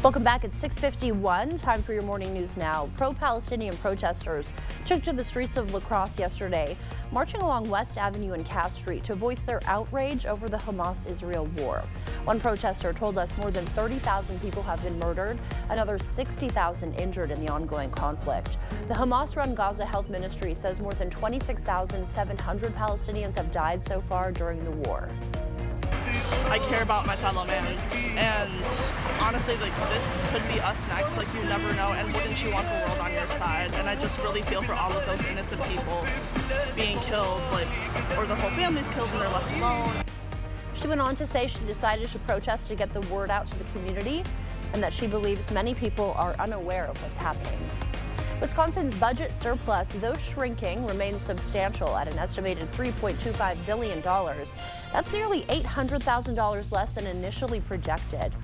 Welcome back at 6:51. Time for your morning news now. Pro-Palestinian protesters took to the streets of La Crosse yesterday, marching along West Avenue and Cass Street to voice their outrage over the Hamas-Israel war. One protester told us more than 30,000 people have been murdered, another 60,000 injured in the ongoing conflict. The Hamas-run Gaza Health Ministry says more than 26,700 Palestinians have died so far during the war. I care about my fellow man, and honestly, this could be us next. You never know, and wouldn't you want the world on your side? And I just really feel for all of those innocent people being killed, or their whole families killed and they're left alone. She went on to say she decided to protest to get the word out to the community, and that she believes many people are unaware of what's happening. Wisconsin's budget surplus, though shrinking, remains substantial at an estimated $3.25 billion. That's nearly $800,000 less than initially projected.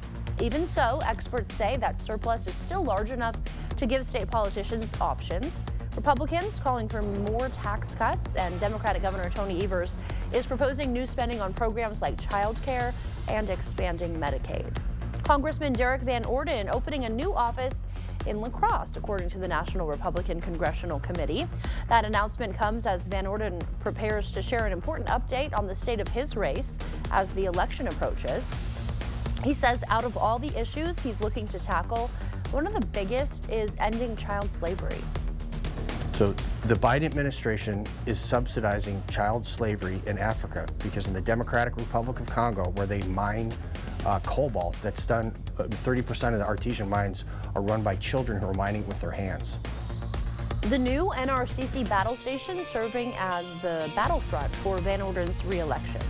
Even so, experts say that surplus is still large enough to give state politicians options. Republicans calling for more tax cuts, and Democratic Governor Tony Evers is proposing new spending on programs like child care and expanding Medicaid. Congressman Derek Van Orden opening a new office in La Crosse, according to the National Republican Congressional Committee. That announcement comes as Van Orden prepares to share an important update on the state of his race as the election approaches. He says out of all the issues he's looking to tackle, one of the biggest is ending child slavery. So the Biden administration is subsidizing child slavery in Africa because in the Democratic Republic of Congo, where they mine cobalt that's done, 30% of the artesian mines are run by children who are mining with their hands. The new NRCC battle station serving as the battlefront for Van Orden's re-election.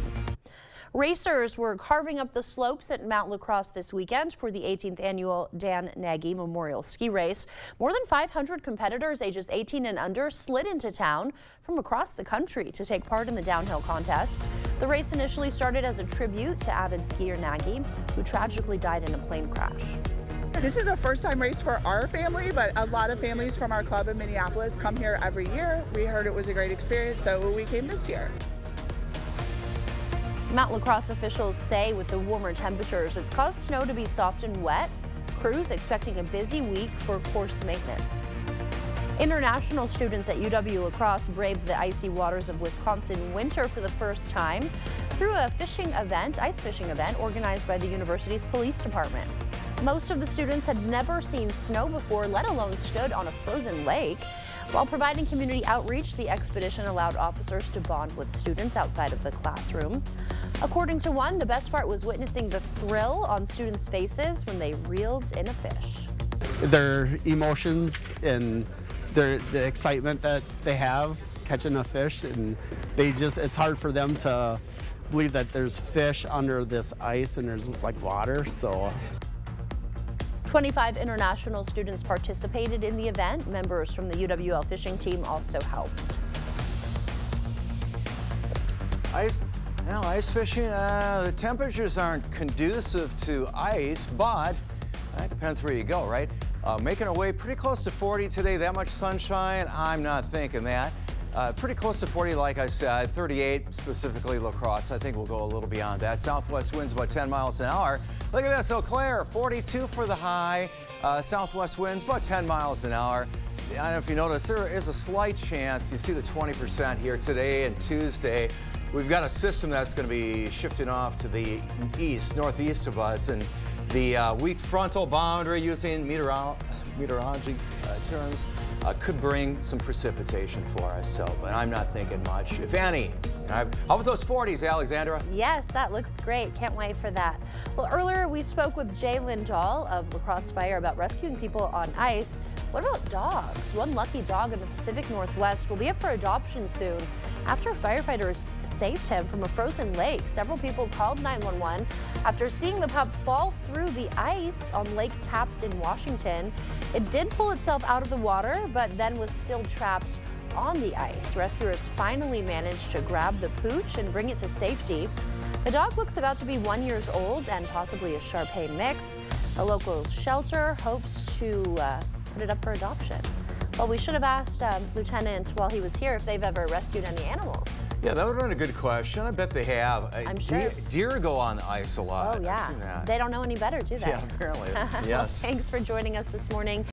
Racers were carving up the slopes at Mount La Crosse this weekend for the 18th annual Dan Nagy Memorial Ski Race. More than 500 competitors ages 18 and under slid into town from across the country to take part in the downhill contest. The race initially started as a tribute to avid skier Nagy, who tragically died in a plane crash. This is a first-time race for our family, but a lot of families from our club in Minneapolis come here every year. We heard it was a great experience, so we came this year. Mount La Crosse officials say with the warmer temperatures, it's caused snow to be soft and wet. Crews expecting a busy week for course maintenance. International students at UW La Crosse braved the icy waters of Wisconsin winter for the first time through a ice fishing event organized by the university's police department. Most of the students had never seen snow before, let alone stood on a frozen lake. While providing community outreach, the expedition allowed officers to bond with students outside of the classroom. According to one, the best part was witnessing the thrill on students' faces when they reeled in a fish. Their emotions and the excitement that they have catching a fish, and it's hard for them to believe that there's fish under this ice and there's water, so. 25 international students participated in the event. Members from the UWL fishing team also helped. Ice fishing, the temperatures aren't conducive to ice, but it depends where you go, right? Making our way pretty close to 40 today, that much sunshine, I'm not thinking that. Pretty close to 40, like I said, 38 specifically La Crosse. I think we'll go a little beyond that. Southwest winds about 10 miles an hour. Look at this, Eau Claire, 42 for the high. Southwest winds about 10 miles an hour. I don't know if you notice, there is a slight chance. You see the 20% here today and Tuesday. We've got a system that's going to be shifting off to the east, northeast of us, and the weak frontal boundary, using meteorology terms, could bring some precipitation for us. So, but I'm not thinking much, if any. How about those 40s, Alexandra? Yes, that looks great. Can't wait for that. Well, earlier we spoke with Jay Lindahl of La Crosse Fire about rescuing people on ice. What about dogs? One lucky dog in the Pacific Northwest will be up for adoption soon after firefighters saved him from a frozen lake. Several people called 911 after seeing the pup fall through the ice on Lake Tapps in Washington. It did pull itself out of the water, but then was still trapped on the ice. Rescuers finally managed to grab the pooch and bring it to safety. The dog looks about to be 1 year old and possibly a Shar-Pei mix. A local shelter hopes to put it up for adoption. Well, we should have asked Lieutenant while he was here if they've ever rescued any animals. Yeah, that would have been a good question. I bet they have. I'm sure. Deer go on the ice a lot. Oh, yeah. I've seen that. They don't know any better, do they? Yeah, apparently. Yes. Thanks for joining us this morning.